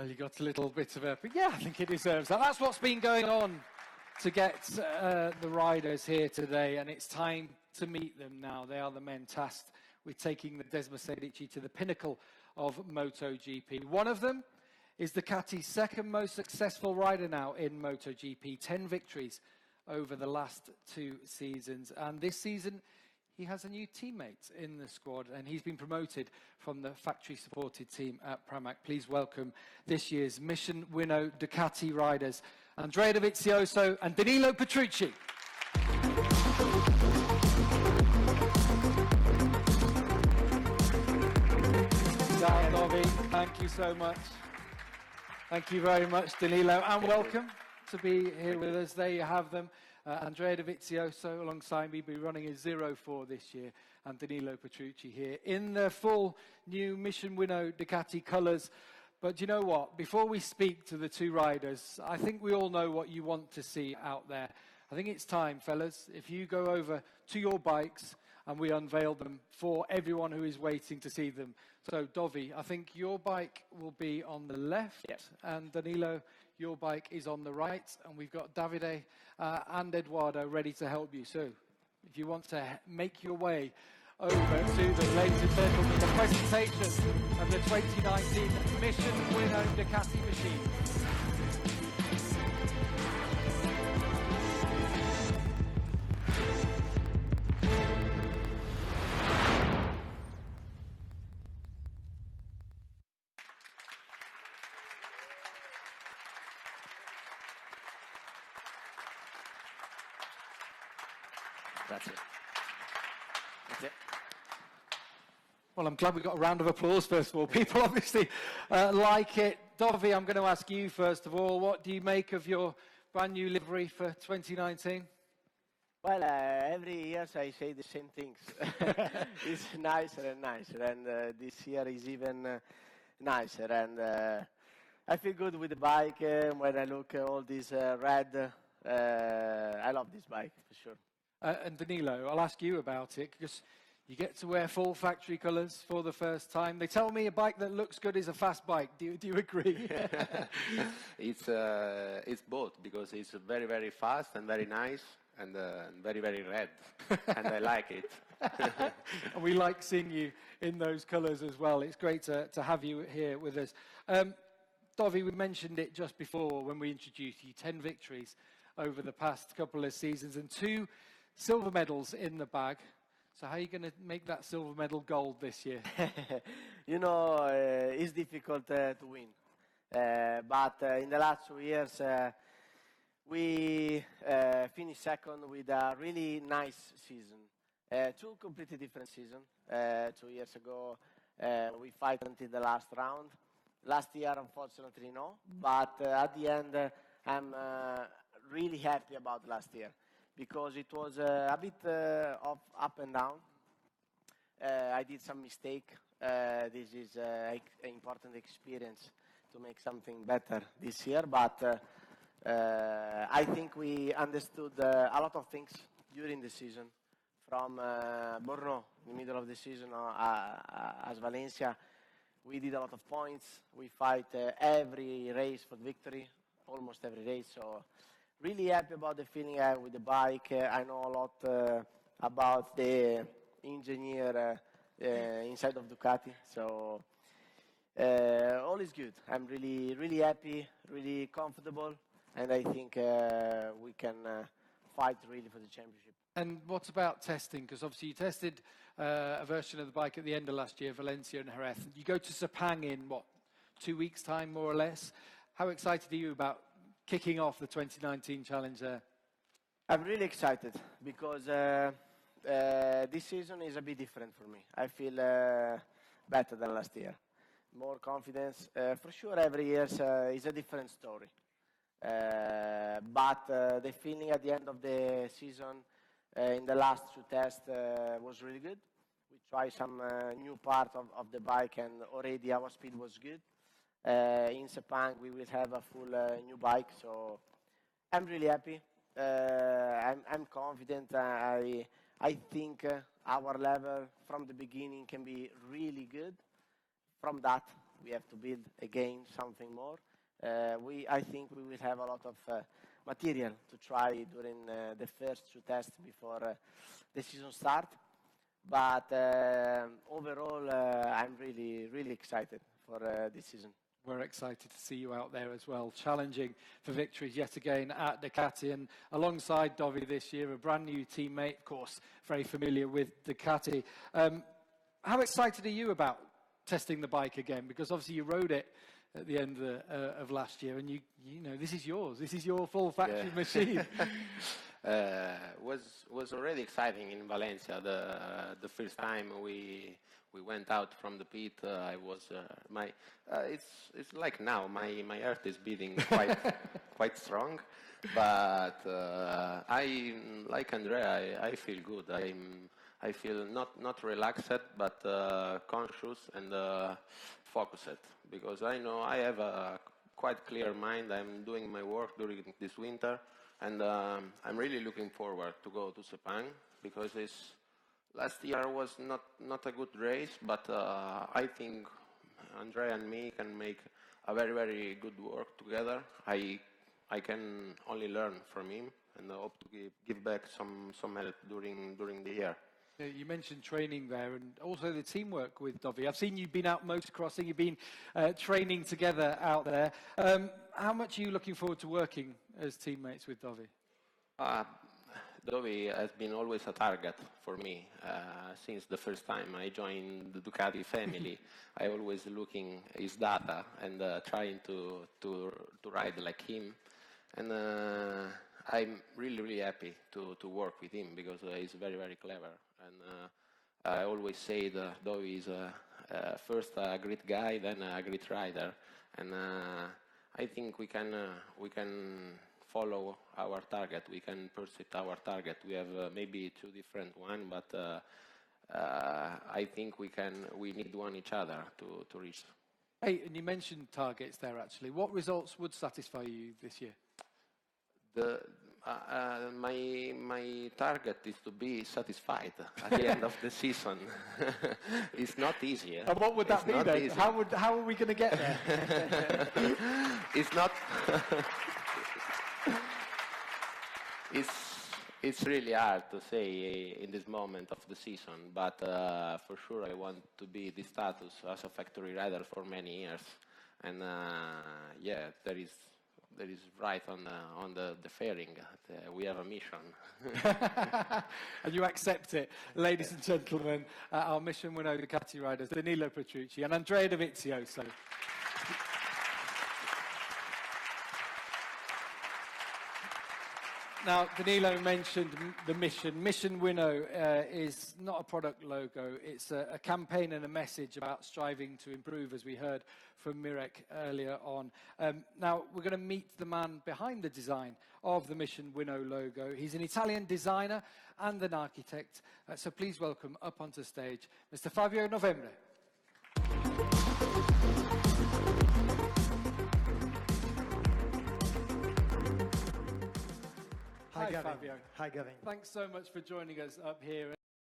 Well, you got a little bit of a, but yeah, I think it deserves that. That's what's been going on to get the riders here today, and it's time to meet them now. They are the men tasked with taking the Desmosedici to the pinnacle of MotoGP. One of them is Ducati's second most successful rider now in MotoGP, 10 victories over the last 2 seasons. And this season, he has a new teammate in the squad, and he's been promoted from the factory-supported team at Pramac. Please welcome this year's Mission Winnow Ducati riders, Andrea Dovizioso and Danilo Petrucci. Ciao, Dovi. Thank you so much. Thank you very much, Danilo, and welcome to be here with us. There you have them. Andrea Dovizioso alongside me, be running a 0-4 this year, and Danilo Petrucci here in the full new Mission Winnow Ducati colours. But you know what? Before we speak to the two riders, I think we all know what you want to see out there. I think it's time, fellas, if you go over to your bikes and we unveil them for everyone who is waiting to see them. So, Dovi, I think your bike will be on the left, yep. And Danilo, your bike is on the right, and we've got Davide and Eduardo ready to help you. So, if you want to make your way over to the ladies and gentlemen, the presentation of the 2019 Mission Winnow Ducati machine. That's it. That's it. Well, I'm glad we got a round of applause, first of all. People obviously like it. Dovi, I'm going to ask you, first of all, what do you make of your brand new livery for 2019? Well, every year I say the same things. It's nicer and nicer, and this year is even nicer. And I feel good with the bike when I look at all this red. I love this bike, for sure. And Danilo, I'll ask you about it, because you get to wear full factory colours for the first time. They tell me a bike that looks good is a fast bike. Do you agree? It's both, because it's very, very fast and very nice and very, very red. And I like it. And we like seeing you in those colours as well. It's great to have you here with us. Dovi, we mentioned it just before when we introduced you, 10 victories over the past couple of seasons and 2 silver medals in the bag. So how are you going to make that silver medal gold this year? You know, it's difficult to win. But in the last 2 years, we finished second with a really nice season. 2 completely different seasons. 2 years ago, we fight until the last round. Last year, unfortunately, no. But at the end, I'm really happy about last year, because it was a bit of up and down. I did some mistake. This is an important experience to make something better this year. But I think we understood a lot of things during the season. From Brno, in the middle of the season, as Valencia, we did a lot of points. We fight every race for victory, almost every race. So really happy about the feeling I have with the bike. I know a lot about the engineer inside of Ducati. So all is good. I'm really, really happy, really comfortable, and I think we can fight really for the championship. And what about testing? Because obviously you tested a version of the bike at the end of last year, Valencia and Jerez. You go to Sepang in, 2 weeks' time, more or less. How excited are you about kicking off the 2019 challenge there? I'm really excited, because this season is a bit different for me. I feel better than last year. More confidence. For sure, every year is a different story. But the feeling at the end of the season, in the last 2 tests, was really good. We tried some new part of the bike, and already our speed was good. In Sepang, we will have a full new bike, so I'm really happy. I'm confident. I think our level from the beginning can be really good. From that, we have to build again something more. I think we will have a lot of material to try during the first 2 tests before the season start. But overall, I'm really, really excited for this season. We're excited to see you out there as well, challenging for victories yet again at Ducati. And alongside Dovi this year, a brand new teammate, of course, very familiar with Ducati. How excited are you about testing the bike again? Because obviously you rode it at the end of last year, and you know this is yours. This is your full factory machine. Was already exciting in Valencia. The first time we went out from the pit, I was it's like now my heart is beating quite strong, but I like Andrea. I feel good. I feel not relaxed, but conscious and focused, because I know I have a quite clear mind. I'm doing my work during this winter, and I'm really looking forward to go to Sepang, because last year was not a good race, but I think Andrea and me can make a very, very good work together. I can only learn from him, and I hope to give back some help during the year. You mentioned training there, and also the teamwork with Dovi. I've seen you've been out motocrossing, you've been training together out there. How much are you looking forward to working as teammates with Dovi? Dovi has been always a target for me since the first time I joined the Ducati family. I always looking his data and trying to ride like him, and I'm really happy to work with him, because he's very, very clever. And I always say that Dovi is first a great guy, then a great rider, and I think we can follow our target. We can pursue our target. We have maybe 2 different ones, but I think we need one each other to reach. Hey, and you mentioned targets there actually. What results would satisfy you this year? My target is to be satisfied at the end of the season. It's not easy. And what would that be then? Easy. How are we going to get there? It's not. It's really hard to say in this moment of the season, but for sure I want to be the status as a factory rider for many years, and yeah, there is right on the fairing. We have a mission. And you accept it. Ladies and gentlemen, our mission winner Ducati riders, Danilo Petrucci and Andrea Dovizioso. Now, Danilo mentioned the mission. Mission Winnow is not a product logo. It's a campaign and a message about striving to improve, as we heard from Mirek earlier on. Now, we're going to meet the man behind the design of the Mission Winnow logo. He's an Italian designer and an architect. So please welcome up onto stage Mr. Fabio Novembre. Hi, Fabio. Hi, Gavin. Thanks so much for joining us up here.